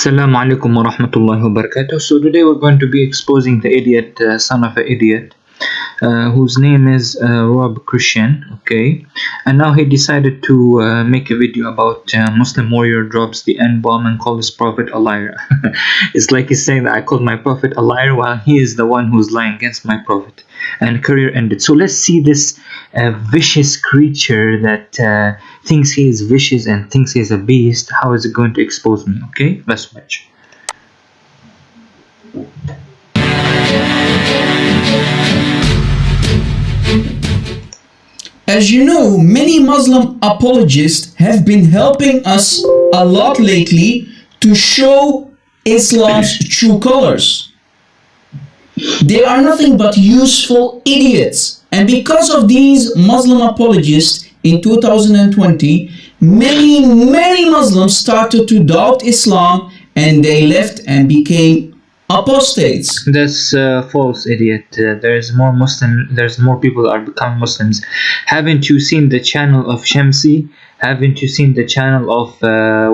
Assalamu alaikum wa rahmatullahi wa barakatuh. So today we're going to be exposing the idiot, son of an idiot, whose name is Rob Christian. Okay, and now he decided to make a video about Muslim warrior drops the N bomb and calls his prophet a liar. It's like he's saying that I called my prophet a liar while he is the one who's lying against my prophet, and career ended. So let's see this vicious creature that thinks he is vicious and thinks he is a beast. How is it going to expose me? Okay, let's watch. As you know, many Muslim apologists have been helping us a lot lately to show Islam's true colors. They are nothing but useful idiots. And because of these Muslim apologists in 2020, many Muslims started to doubt Islam and they left and became apostates. That's false, idiot. There's more people that are becoming Muslims. Haven't you seen the channel of Shamsi? Haven't you seen the channel of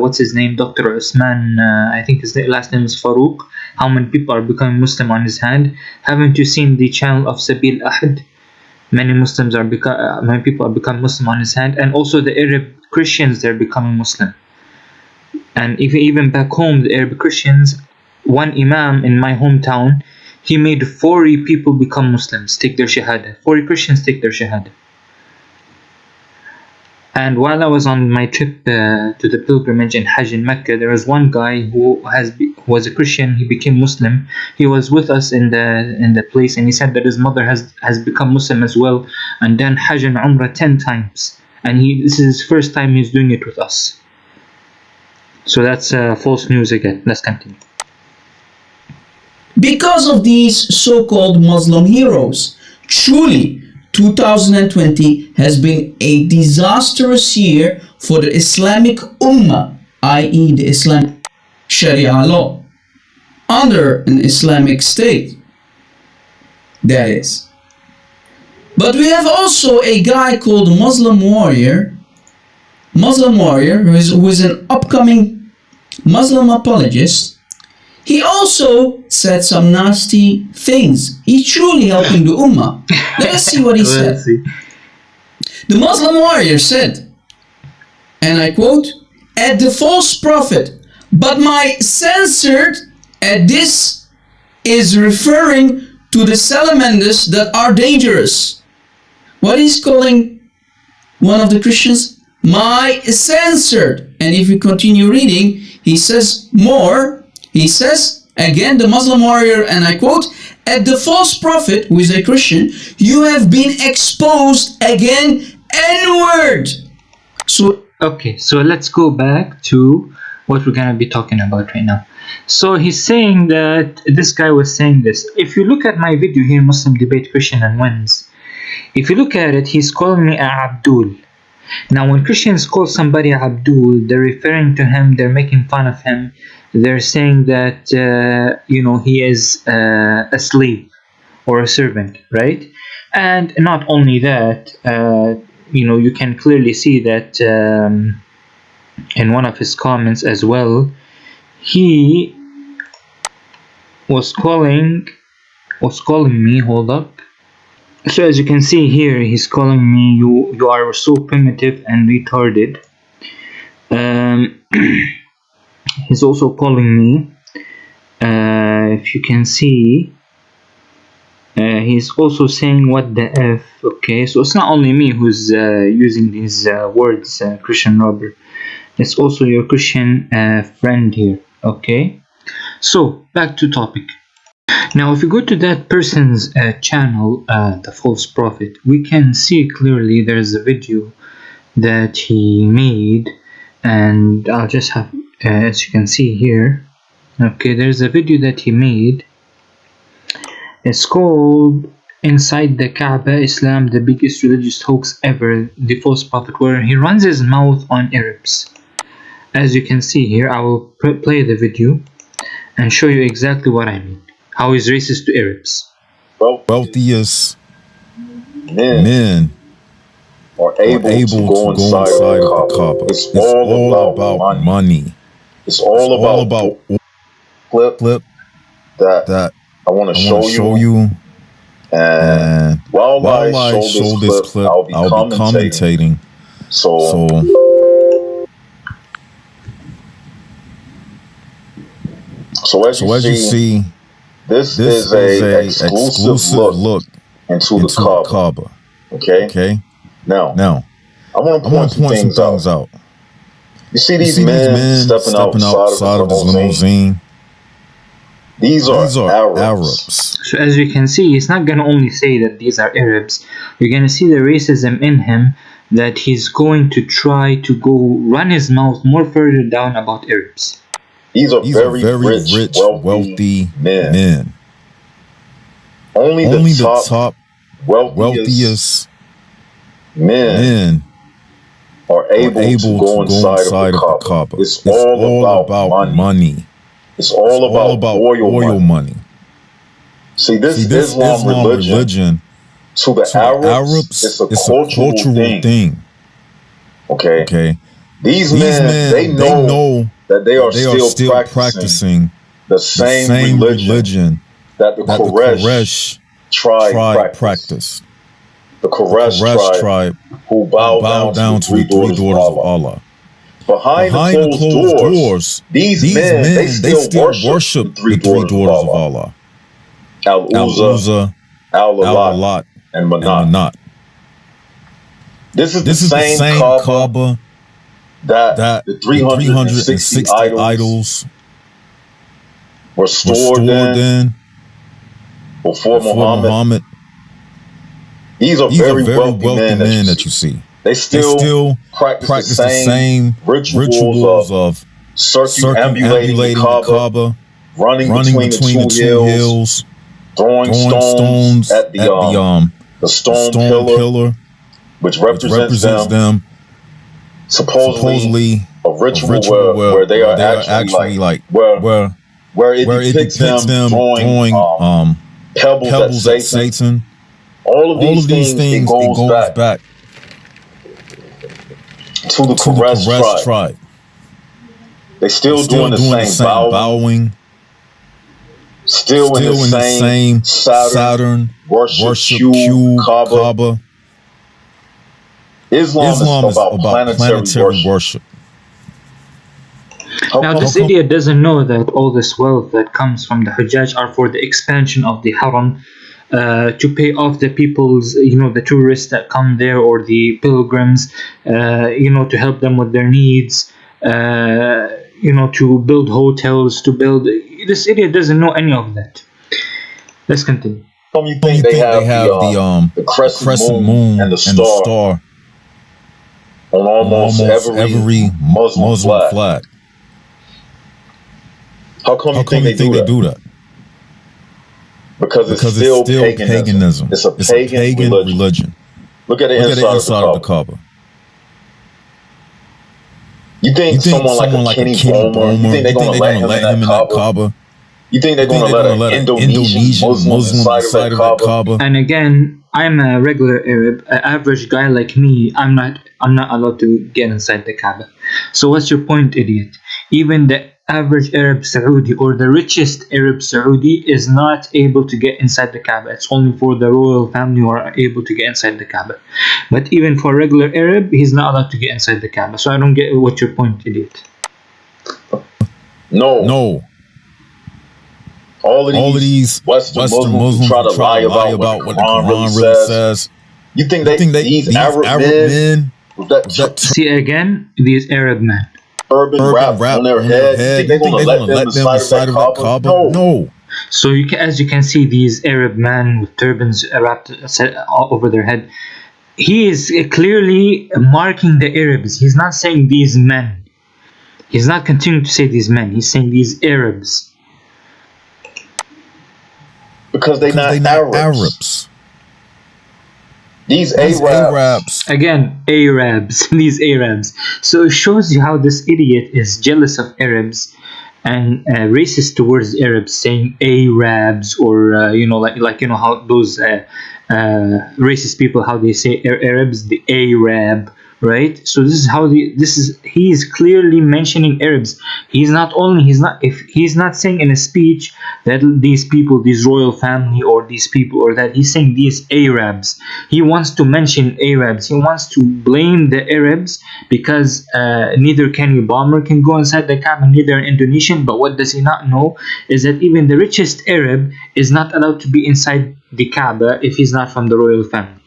what's his name, Dr. Usman? I think his last name is Farouk. How many people are becoming Muslim on his hand? Haven't you seen the channel of Sabil Ahad? Many people are becoming Muslim on his hand, and also the Arab Christians, they're becoming Muslim. And even back home, the Arab Christians, one Imam in my hometown, he made 40 people become Muslims, take their Shahada. 40 Christians take their Shahada. And while I was on my trip to the pilgrimage in Hajj in Mecca, there was one guy who was a Christian. He became Muslim. He was with us in the place, and he said that his mother has become Muslim as well, and done Hajj and Umrah 10 times. And this is his first time he's doing it with us. So that's false news again. Let's continue. Because of these so-called Muslim heroes, truly 2020 has been a disastrous year for the Islamic Ummah, i.e. the Islamic Sharia law, under an Islamic state, that is. But we have also a guy called Muslim Warrior, who is an upcoming Muslim apologist. He also said some nasty things. He's truly helping the Ummah. Let us see what he said. The Muslim warrior said, and I quote, "At the false prophet, but my censored at this is referring to the salamanders that are dangerous." What he's calling one of the Christians? My censored. And if you continue reading, he says more. He says, again, the Muslim warrior, and I quote, "At the false prophet," who is a Christian, "you have been exposed again, N-word." Okay, so let's go back to what we're going to be talking about right now. So he's saying that this guy was saying this. If you look at my video here, Muslim Debate Christian and Wins, if you look at it, he's calling me a Abdul. Now, when Christians call somebody Abdul, they're referring to him, they're making fun of him. They're saying that, he is a slave or a servant, right? And not only that, you can clearly see that in one of his comments as well, he was calling me, hold up. So as you can see here, he's calling me, you are so primitive and retarded. He's also calling me, if you can see, he's also saying what the F. Okay, so it's not only me who's using these words, Christian robber. It's also your Christian friend here. Okay, so back to topic. Now, if you go to that person's channel, the false prophet, we can see clearly there's a video that he made, and I'll just have, as you can see here, okay, there's a video that he made. It's called "Inside the Kaaba, Islam, the biggest religious hoax ever, the false prophet," where he runs his mouth on Arabs. As you can see here, I will play the video and show you exactly what I mean. How he's racist to Arabs. Wealthiest men are able to go inside of the Kaaba. It's all about money. It's all about clip clip that that I want to I want to show show you. you. And And while I while I show show this this clip, clip, I'll be I'll be commentating. commentating. So, as you So as you see, see, this this is is a a exclusive exclusive look look into the into the Kaaba. Kaaba. Okay? Okay. Now, Now, I want to I point want to some point some things things out. out. You see You these see these men men stepping stepping outside of his outside of his limousine? limousine. These are These are Arabs. Arabs. So as you can see, he's not gonna only say that these are Arabs. You're gonna see the racism in him, that he's going to try to go run his mouth more further down about Arabs. These are These are very very rich, rich, wealthy men. men. Only Only the the top top wealthiest men men are are able to go inside of the Kaaba. Kaaba. It's all about money. It's all about oil money. money. See, this See, this Islam religion, to the to the Arabs, it's a cultural thing. Okay? Okay. These These men, they know that they are still practicing the the same religion that the that the Quraysh tribe practiced. The Quraysh tribe who bowed down to the three daughters of Allah. Behind the closed doors, these men, they still worship the three daughters of Allah. Al-Uzza, Al-Lat, and Manat. This is the same Kaaba that the 360 idols were stored in before Muhammad. These are very wealthy men that you see. They still practice the same rituals of circumambulating the Kaaba, running between the two hills, throwing stones at the stone pillar, which represents them. Supposedly a ritual where they are actually like where it depicts them throwing pebbles at Satan. All of these things, it goes back to the Quraysh tribe. They still doing the same bowing, still in the same Saturn worship cue Kaaba. Islam is about planetary worship. Now this idiot doesn't know that all this wealth that comes from the Hajjaj are for the expansion of the Haram, to pay off the people's, the tourists that come there, or the pilgrims, to help them with their needs, to build hotels, to build. This idiot doesn't know any of that. Let's continue. You think they have the crescent moon and the star on almost every Muslim flag. How come you think they do that? Because it's still paganism. It's a pagan religion. Look at the inside of the Kaaba. You think someone like a Kenny Bowmer, you think they're going to let him in that Kaaba? You think they're going to let an Indonesian Muslim inside of that Kaaba? And again, I'm a regular Arab, an average guy like me. I'm not allowed to get inside the Kaaba. So what's your point, idiot? Even the average Arab Saudi, or the richest Arab Saudi, is not able to get inside the Kaaba. It's only for the royal family who are able to get inside the Kaaba. But even for a regular Arab, he's not allowed to get inside the Kaaba. So I don't get what your point, idiot. No. All of these Western Muslims try to lie about what the Quran really says. You think these Arab men See again, these Arab men. Urban rap on their head. You think they're going to let them inside of that Kaaba? No. So as you can see, these Arab men with turbans wrapped all over their head. He is clearly marking the Arabs. He's not saying these men. He's not continuing to say these men. He's saying these Arabs. Because they're not Arabs. These Arabs. Again, Arabs. These Arabs. So it shows you how this idiot is jealous of Arabs and racist towards Arabs, saying Arabs, or how those racist people, how they say Arabs, the Arab, right? So this is how he is clearly mentioning Arabs. He's not saying in a speech that these people, this royal family, or these people, or that, he's saying these Arabs. He wants to mention Arabs. He wants to blame the Arabs because neither Kenny Balmer can go inside the Kaaba, neither an Indonesian. But what does he not know is that even the richest Arab is not allowed to be inside the Kaaba if he's not from the royal family.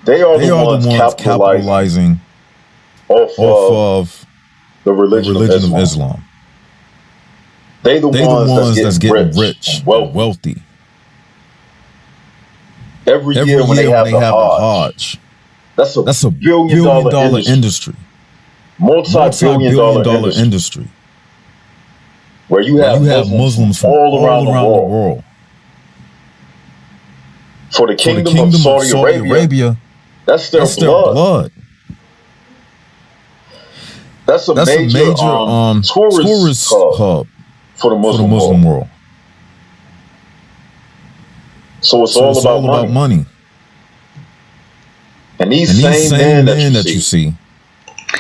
They are the ones capitalizing off of the religion of Islam. They the ones that's getting rich and wealthy. Every year when they have the Hajj, that's a billion-dollar industry. Multi-billion-dollar industry. Where you have Muslims from all around the world. For the kingdom of Saudi Arabia, that's their blood. That's a major tourist hub for the Muslim world. So it's all about money. And these same men that you see.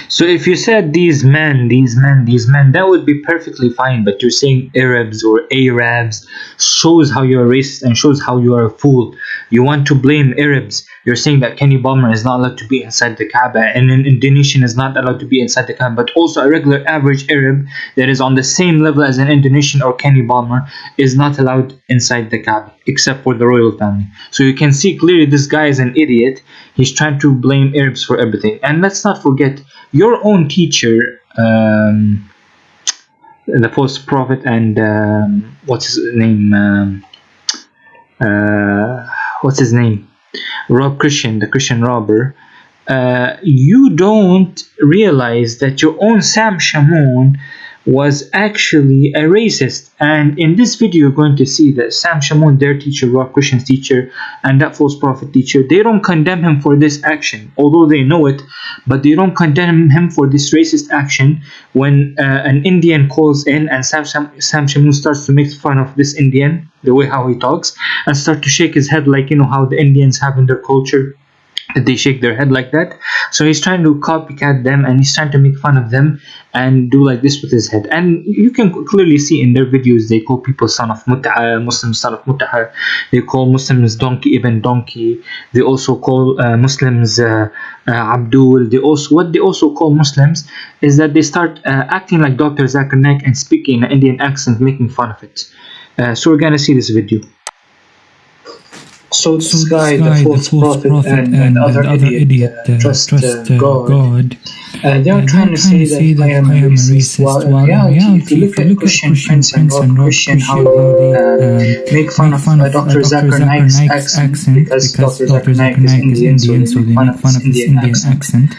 So if you said these men, that would be perfectly fine. But you're saying Arabs or Arabs, shows how you're racist and shows how you are a fool. You want to blame Arabs. You're saying that Kenny Balmer is not allowed to be inside the Kaaba, and an Indonesian is not allowed to be inside the Kaaba. But also a regular average Arab that is on the same level as an Indonesian or Kenny Balmer is not allowed inside the Kaaba, except for the royal family. So you can see clearly this guy is an idiot. He's trying to blame Arabs for everything. And let's not forget, your own teacher, the false prophet, and what's his name? Rob Christian, the Christian robber. You don't realize that your own Sam Shamoun was actually a racist. And in this video, you're going to see that Sam Shamoun, their teacher, Rob Christian's teacher, and that false prophet teacher, they don't condemn him for this action, although they know it, but they don't condemn him for this racist action. When an Indian calls in and Sam Shamoun starts to make fun of this Indian, the way how he talks, and start to shake his head like, you know, how the Indians have in their culture, that they shake their head like that. So he's trying to copycat them, and he's trying to make fun of them and do like this with his head. And you can clearly see in their videos, they call people son of mut'a, Muslims son of mut'a. They call Muslims donkey ibn donkey. They also call Muslims Abdul. What they also call Muslims is that they start acting like Dr. Zakir Naik and speaking in an Indian accent, making fun of it. So we're gonna see this video. So this guy, the false prophet and other idiot, trust God. They are trying to say that I am a racist. Well, in reality, if you look at Christian Prince and Rob Christian, how they make fun of Dr. Zakir Naik's accent, because Dr. Zakir Naik is Indian, so they make fun of his Indian accent.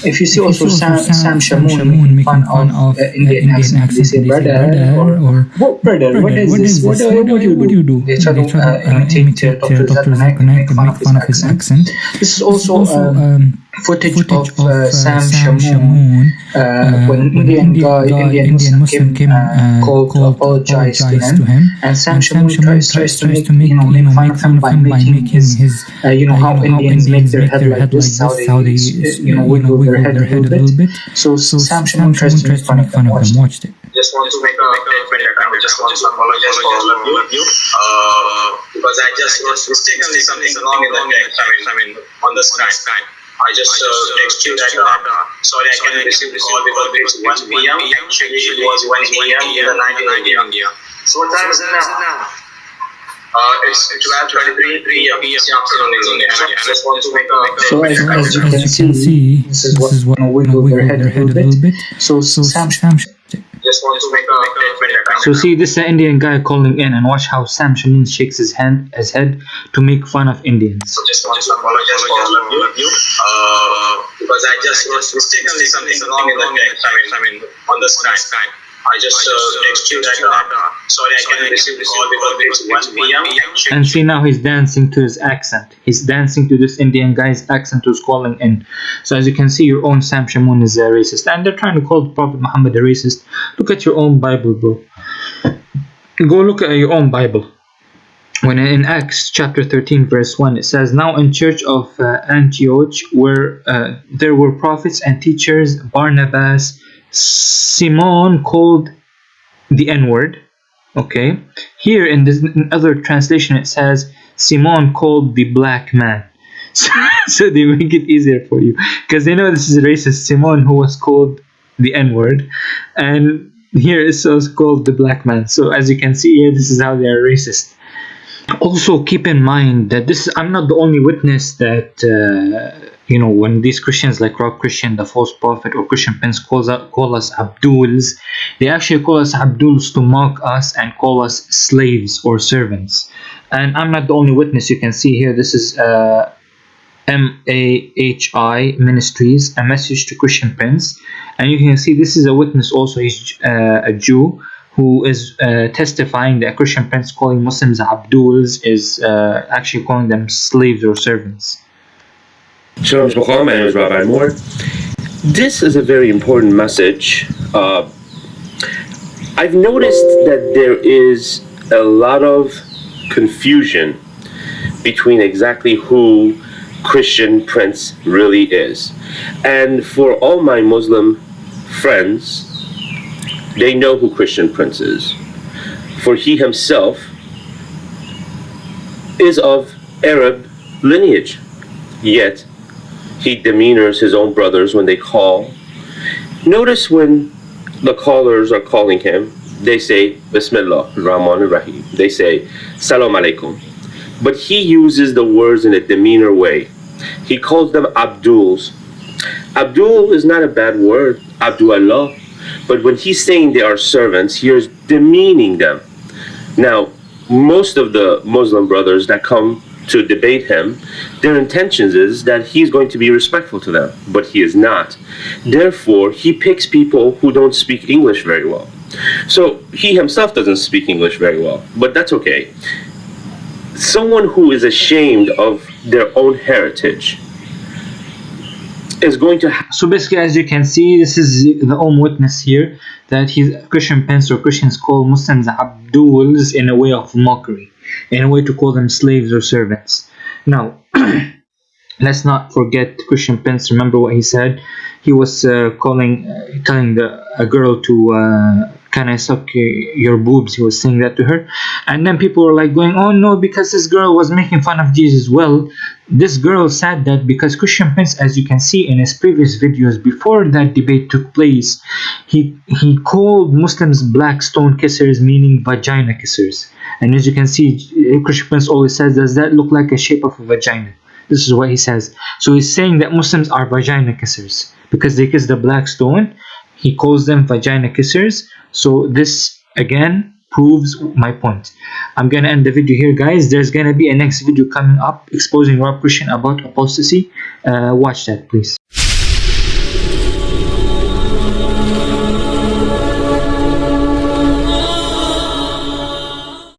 If you see also Sam Shamoun making fun of Indian accent, they say brother, or what brother, what is this, what do you do? They try to imitate Dr. Zakir Naik and make fun of his accent. This is also footage of Sam Shamoun when an Indian Muslim came called to apologize to him, and Sam Shamoun tries to make fun of him by making his how Indians make their head like this, how they wiggle their head a little bit. So Sam Shamoun tries to make fun of them. Watched it. Just want to make a statement. I just want to apologize for all of you because I just mistakenly something wrong in the text. I mean on the Skype. I just text you that sorry I can't receive the call because it's 1 p.m. Actually it was 1 p.m. in the night in India. So what time is it now? It's 12:33 p.m. afternoon in India. I just want to make a so as you can see, this is what wiggle their head a little bit. So Sam just want to make a statement. So see, this is an Indian guy calling in, and watch how Sam Shamoun shakes his head to make fun of Indians. So just want to apologize for all of you because I just mistakenly something wrong in the text. I mean on the Skype. I just text you that sorry I can't receive the call because it's 1 p.m. And see, now he's dancing to his accent. He's dancing to this Indian guy's accent who's calling in. So as you can see, your own Sam Shamoun is a racist, and they're trying to call the Prophet Muhammad a racist. Look at your own Bible, bro. Go look at your own Bible. when in Acts chapter 13 verse 1 it says, now in church of Antioch where there were prophets and teachers, Barnabas, Simon called the N-word. Okay, here in this in other translation it says Simon called the black man. So they make it easier for you because they know this is racist. Simon, who was called the N-word, and here it's also called the black man. So as you can see here, this is how they are racist. Also keep in mind that I'm not the only witness that when these Christians like Rob Christian, the false prophet, or Christian Prince call us Abduls, they actually call us Abduls to mock us and call us slaves or servants. And I'm not the only witness. You can see here, this is MAHI Ministries, a message to Christian Prince, and you can see this is a witness also. He's a Jew who is testifying that Christian Prince calling Muslims Abduls is actually calling them slaves or servants. Shalom, my name is Rabbi Moore. This is a very important message. I've noticed that there is a lot of confusion between exactly who Christian Prince really is. And for all my Muslim friends, they know who Christian Prince is. For he himself is of Arab lineage, yet he demeanors his own brothers when they call. Notice when the callers are calling him, they say Bismillah Rahman Rahim. They say Salam Alaikum. But he uses the words in a demeanor way. He calls them Abduls. Abdul is not a bad word, Abdullah. But when he's saying they are servants, he is demeaning them. Now, most of the Muslim brothers that come to debate him, their intentions is that he's going to be respectful to them, but he is not. Therefore, he picks people who don't speak English very well. So he himself doesn't speak English very well, but that's okay. Someone who is ashamed of their own heritage is going to So basically, as you can see, this is the own witness here, that he's Christian Prince or Christians call Muslims Abduls in a way of mockery, in a way to call them slaves or servants. Now, let's not forget Christian Prince. Remember what he said? He was telling a girl to can I suck your boobs? He was saying that to her, and then people were like going, oh no, because this girl was making fun of Jesus. Well, this girl said that because Christian Prince, as you can see in his previous videos before that debate took place, he called Muslims black stone kissers, meaning vagina kissers. And as you can see, Christian Prince always says, does that look like a shape of a vagina? This is what he says. So he's saying that Muslims are vagina kissers because they kiss the black stone. He calls them vagina kissers. So this again proves my point. I'm gonna end the video here, guys. There's gonna be a next video coming up exposing Rob Christian about apostasy. Watch that, please.